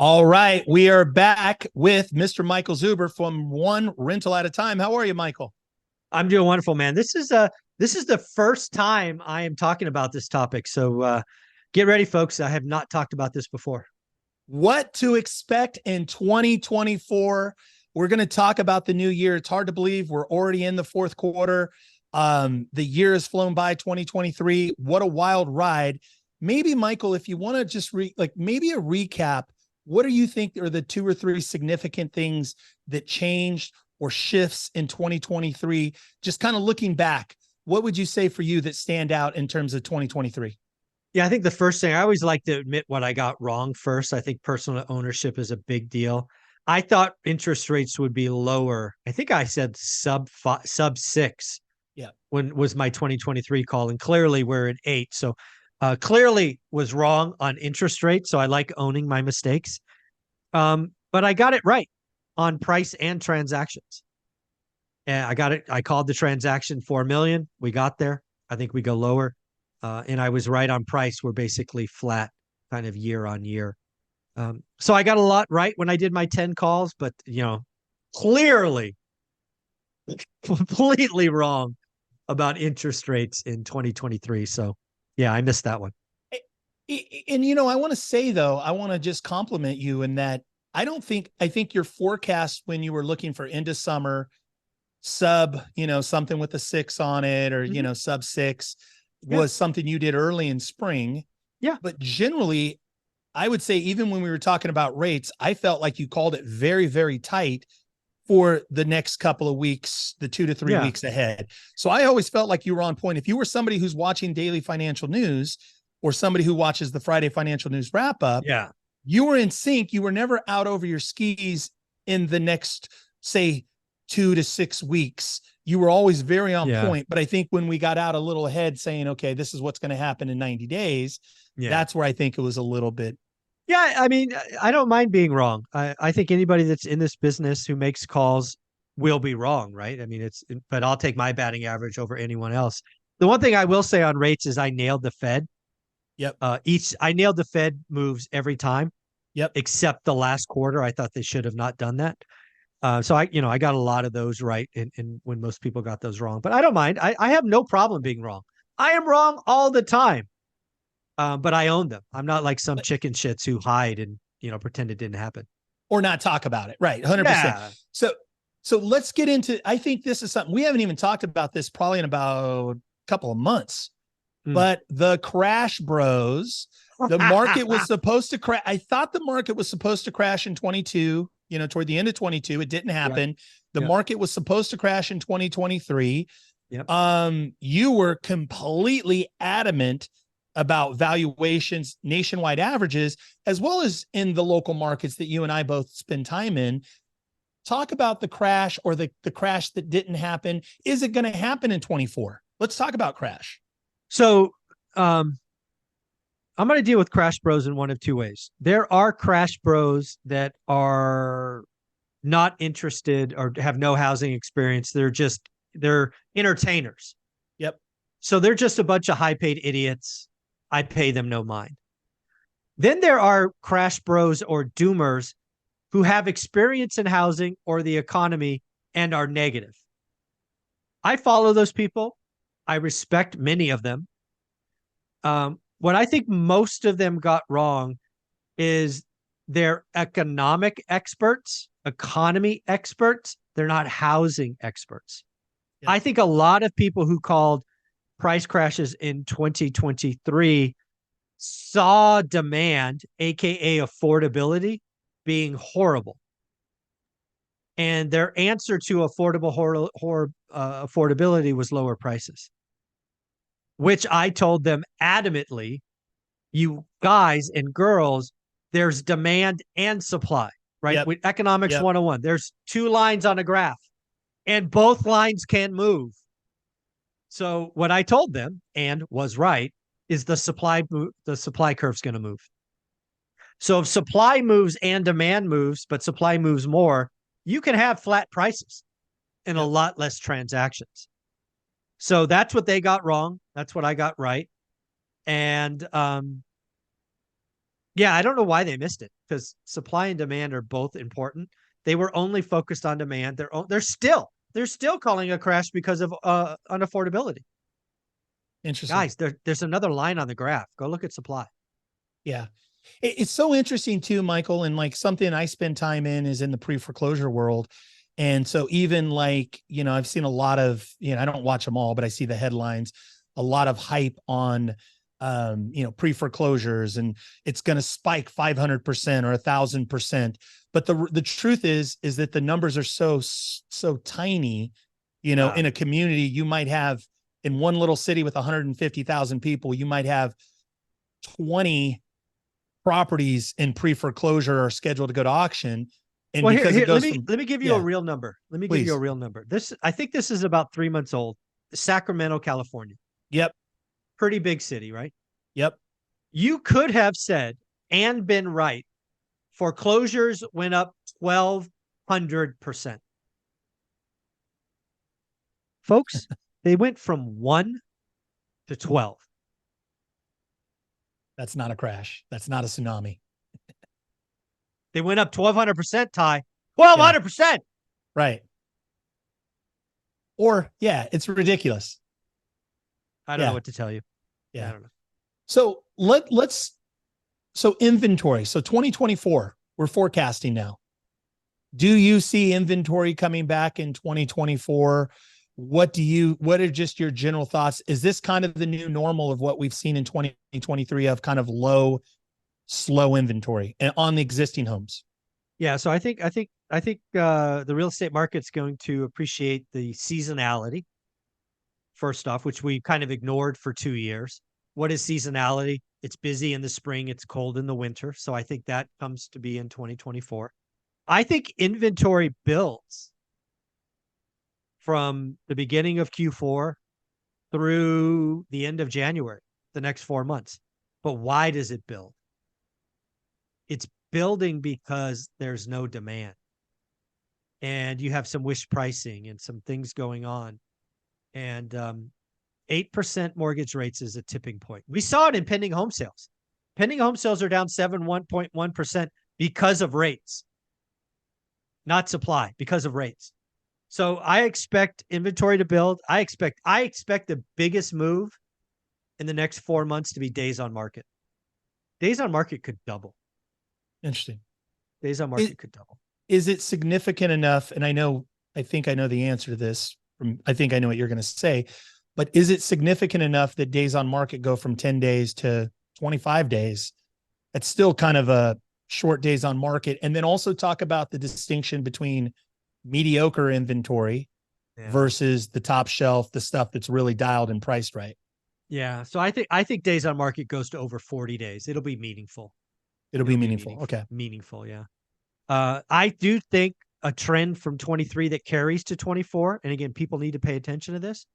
All right, we are back with Mr. Michael Zuber from One Rental at a Time. How are you, Michael? I'm doing wonderful, man. This is the first time I am talking about this topic. So get ready, folks. I have not talked about this before. What to expect in 2024? We're going to talk about the new year. It's hard to believe we're already in the fourth quarter. The year has flown by, 2023. What a wild ride. Maybe, Michael, if you want to just maybe a recap, what do you think are the two or three significant things that changed or shifts in 2023? Just kind of looking back, what would you say for you that stand out in terms of 2023? Yeah, I think the first thing I always like to admit what I got wrong first. I think personal ownership is a big deal. I thought interest rates would be lower. I think I said sub six Yeah. when was my 2023 call, and clearly we're at eight. So clearly was wrong on interest rates. So I like owning my mistakes. But I got it right on price and transactions. And I got it. I called the transaction 4 million. We got there. I think we go lower. And I was right on price. We're basically flat kind of year on year. So I got a lot right when I did my 10 calls, but clearly completely wrong about interest rates in 2023. So yeah, I missed that one. And I want to say though, I want to just compliment you in that I think your forecast when you were looking for into summer sub, something with a six on it or, Mhm. sub six Yeah. was something you did early in spring. Yeah. But generally, I would say even when we were talking about rates, I felt like you called it very, very tight for the next couple of weeks, the 2 to 3 Yeah. weeks ahead. So I always felt like you were on point. If you were somebody who's watching daily financial news or somebody who watches the Friday financial news wrap up, Yeah. you were in sync. You were never out over your skis in the next, say, 2 to 6 weeks. You were always very on Yeah. point. But I think when we got out a little ahead saying, okay, this is what's going to happen in 90 days, Yeah. that's where I think it was a little bit. Yeah, I mean, I don't mind being wrong. I think anybody that's in this business who makes calls will be wrong, right? I mean, but I'll take my batting average over anyone else. The one thing I will say on rates is I nailed the Fed. Yep. I nailed the Fed moves every time, Yep. except the last quarter. I thought they should have not done that. So I got a lot of those right, and when most people got those wrong. But I don't mind. I have no problem being wrong. I am wrong all the time. But I own them. I'm not like some But, chicken shits who hide and pretend it didn't happen. or not talk about it. Right. 100%. Yeah. So let's get into, I think this is something we haven't even talked about this probably in about a couple of months, Mm. but the crash bros, the market was supposed to crash. I thought the market was supposed to crash in 22, toward the end of 22. It didn't Yep. happen. The Yep. market was supposed to crash in 2023. Yep. You were completely adamant about valuations, nationwide averages, as well as in the local markets that you and I both spend time in. Talk about the crash or the crash that didn't happen. Is it going to happen in 24? Let's talk about crash. So I'm going to deal with crash bros in one of two ways. There are crash bros that are not interested or have no housing experience. They're entertainers. Yep. So they're just a bunch of high paid idiots. I pay them no mind. Then there are crash bros or doomers who have experience in housing or the economy and are negative. I follow those people. I respect many of them. What I think most of them got wrong is they're economy experts. They're not housing experts. Yep. I think a lot of people who called price crashes in 2023 saw demand, aka affordability, being horrible. And their answer to affordability was lower prices, which I told them adamantly, you guys and girls, there's demand and supply, right? Yep. With economics Yep. 101, there's two lines on a graph and both lines can move. So what I told them and was right is the supply curve's going to move. So if supply moves and demand moves, but supply moves more, you can have flat prices and a Yep. lot less transactions. So that's what they got wrong. That's what I got right. And Yeah, I don't know why they missed it, because supply and demand are both important. They were only focused on demand. They're still calling a crash because of unaffordability. Interesting. Guys, there's another line on the graph. Go look at supply. Yeah. It's so interesting too, Michael. And like something I spend time in is in the pre-foreclosure world. And so even like, I've seen a lot of, I don't watch them all, but I see the headlines, a lot of hype on, pre-foreclosures, and it's going to spike 500% or 1,000%. But the truth is that the numbers are so tiny, in a community. You might have, in one little city with 150,000 people, you might have 20 properties in pre-foreclosure are scheduled to go to auction. And Well, because here, it goes let me give you a real number. Let me give you please. a real number. I think this is about 3 months old. Sacramento, California. Yep. Pretty big city, right? Yep. You could have said and been right. Foreclosures went up 1,200%. Folks, they went from 1 to 12. That's not a crash. That's not a tsunami. They went up 1,200%, Ty. 1,200%. Right. Or it's ridiculous. I don't know what to tell you. Yeah. I don't know. So so inventory. So 2024, we're forecasting now. Do you see inventory coming back in 2024? What are just your general thoughts? Is this kind of the new normal of what we've seen in 2023 of kind of slow inventory and on the existing homes? Yeah. So I think the real estate market's going to appreciate the seasonality, first off, which we kind of ignored for 2 years. What is seasonality? It's busy in the spring. It's cold in the winter. So I think that comes to be in 2024. I think inventory builds from the beginning of Q4 through the end of January, the next 4 months. But why does it build? It's building because there's no demand. And you have some wish pricing and some things going on. And 8% mortgage rates is a tipping point. We saw it in pending home sales. Pending home sales are down 7.1% because of rates, not supply, because of rates. So I expect inventory to build. I expect the biggest move in the next 4 months to be days on market. Days on market could double. Interesting. Days on market could double. Is it significant enough? And I think I know the answer to this. I think I know what you're going to say, but is it significant enough that days on market go from 10 days to 25 days? It's still kind of a short days on market. And then also talk about the distinction between mediocre inventory versus the top shelf, the stuff that's really dialed and priced right. Yeah. So I think days on market goes to over 40 days. It'll be meaningful. It'll be meaningful. Okay. Meaningful. Yeah. I do think a trend from 23 that carries to 24. And again, people need to pay attention to this.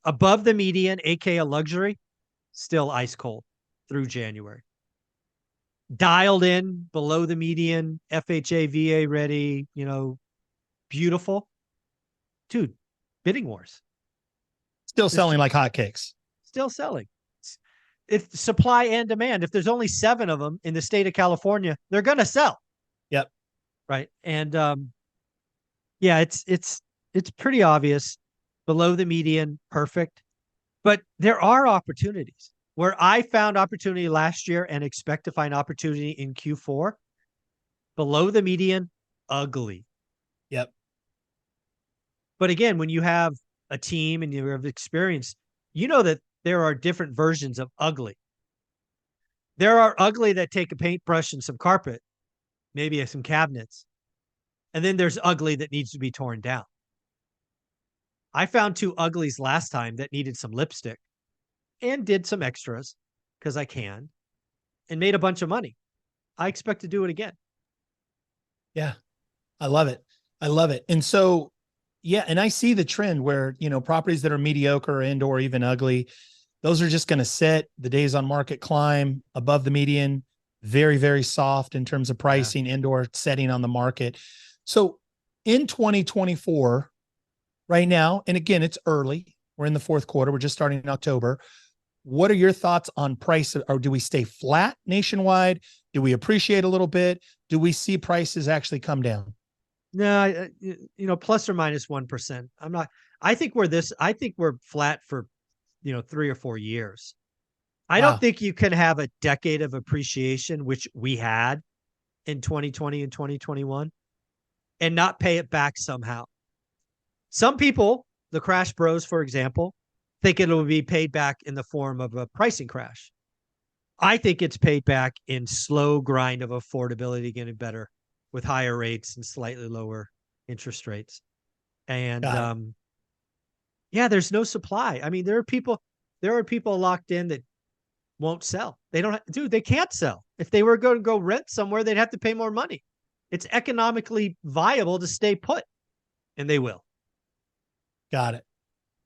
Above the median, aka a luxury, still ice cold through January. Dialed in below the median, FHA, VA ready, beautiful. Dude, bidding wars. Still selling like hotcakes. Still selling. If supply and demand, if there's only 7 of them in the state of California, they're going to sell. Yep. Right. And it's pretty obvious. Below the median, perfect. But there are opportunities where I found opportunity last year and expect to find opportunity in Q4. Below the median, ugly. Yep. But again, when you have a team and you have experience, you know that there are different versions of ugly. There are ugly that take a paintbrush and some carpet, maybe some cabinets. And then there's ugly that needs to be torn down. I found 2 uglies last time that needed some lipstick and did some extras because I can and made a bunch of money. I expect to do it again. Yeah. I love it. I love it. And so, and I see the trend where, properties that are mediocre and or even ugly, those are just going to sit. The days on market climb above the median, very, very soft in terms of pricing and or setting on the market. So in 2024, right now, and again, it's early. We're in the 4th quarter. We're just starting in October. What are your thoughts on price? Or do we stay flat nationwide? Do we appreciate a little bit? Do we see prices actually come down? No, plus or minus 1%. I think we're flat for, 3 or 4 years. I don't Wow. think you can have a decade of appreciation, which we had in 2020 and 2021, and not pay it back somehow. Some people, the crash bros, for example, think it will be paid back in the form of a pricing crash. I think it's paid back in slow grind of affordability getting better with higher rates and slightly lower interest rates. And Got it. yeah, there's no supply. I mean, there are people locked in that won't sell. They can't sell. If they were going to go rent somewhere, they'd have to pay more money. It's economically viable to stay put, and they will. Got it.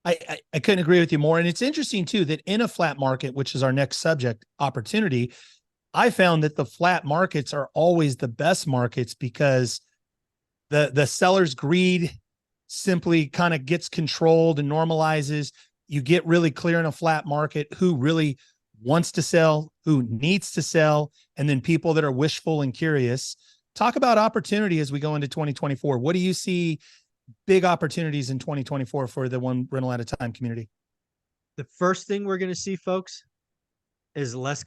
I couldn't agree with you more. And it's interesting too, that in a flat market, which is our next subject, opportunity, I found that the flat markets are always the best markets because the seller's greed simply kind of gets controlled and normalizes. You get really clear in a flat market who really wants to sell, who needs to sell, and then people that are wishful and curious. Talk about opportunity as we go into 2024. What do you see big opportunities in 2024 for the one rental at a time community? The first thing we're going to see, folks, is less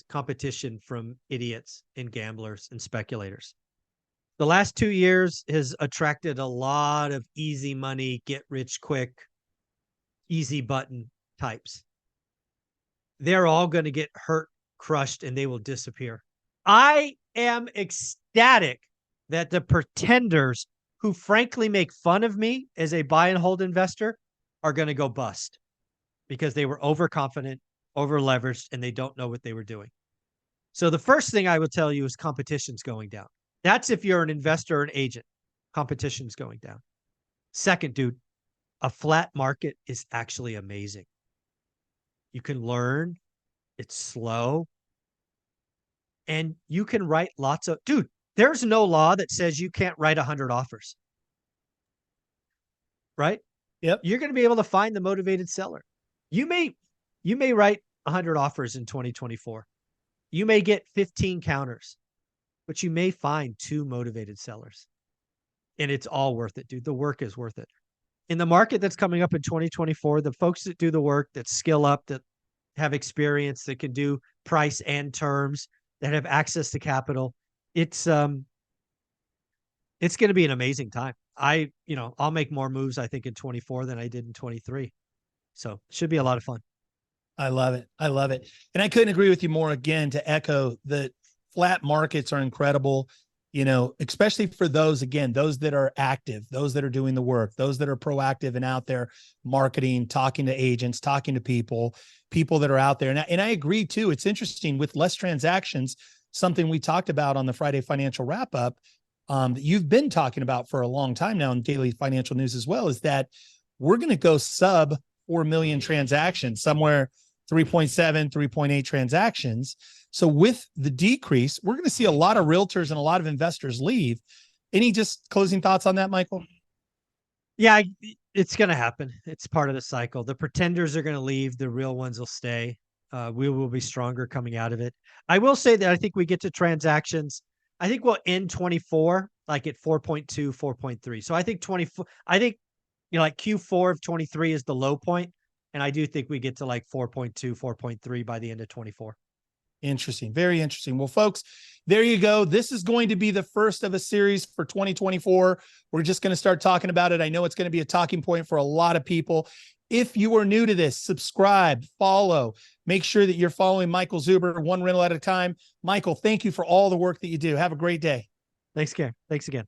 competition from idiots and gamblers and speculators. The last 2 years has attracted a lot of easy money, get rich quick, easy button types. They're all going to get hurt, crushed, and they will disappear. I am ecstatic that the pretenders who frankly make fun of me as a buy and hold investor are going to go bust because they were overconfident, over leveraged, and they don't know what they were doing. So the first thing I will tell you is competition's going down. That's if you're an investor or an agent. Competition's going down. Second, dude, a flat market is actually amazing. You can learn. It's slow. And you can write there's no law that says you can't write 100 offers. Right? Yep. You're going to be able to find the motivated seller. You may write 100 offers in 2024. You may get 15 counters, but you may find 2 motivated sellers. And it's all worth it, dude. The work is worth it. In the market that's coming up in 2024, the folks that do the work, that skill up, that have experience, that can do price and terms, that have access to capital, it's going to be an amazing time. I'll make more moves, I think, in 24 than I did in 23. So it should be a lot of fun. I love it. I love it. And I couldn't agree with you more. Again, to echo that flat markets are incredible, especially for those that are active, those that are doing the work, those that are proactive and out there marketing, talking to agents, talking to people that are out there. And I agree too. It's interesting with less transactions, something we talked about on the Friday Financial Wrap Up, that you've been talking about for a long time now in Daily Financial News as well, is that we're going to go sub 4 million transactions, somewhere 3.7, 3.8 transactions. So with the decrease, we're going to see a lot of realtors and a lot of investors leave. Any just closing thoughts on that, Michael? Yeah, it's going to happen. It's part of the cycle. The pretenders are going to leave. The real ones will stay. We will be stronger coming out of it. I will say that I think we get to transactions. I think we'll end 24 like at 4.2, 4.3. So I think like Q4 of 23 is the low point. And I do think we get to like 4.2, 4.3 by the end of 24. Interesting. Very interesting. Well, folks, there you go. This is going to be the first of a series for 2024. We're just going to start talking about it. I know it's going to be a talking point for a lot of people. If you are new to this, subscribe, follow, make sure that you're following Michael Zuber, one rental at a time. Michael, thank you for all the work that you do. Have a great day. Thanks again.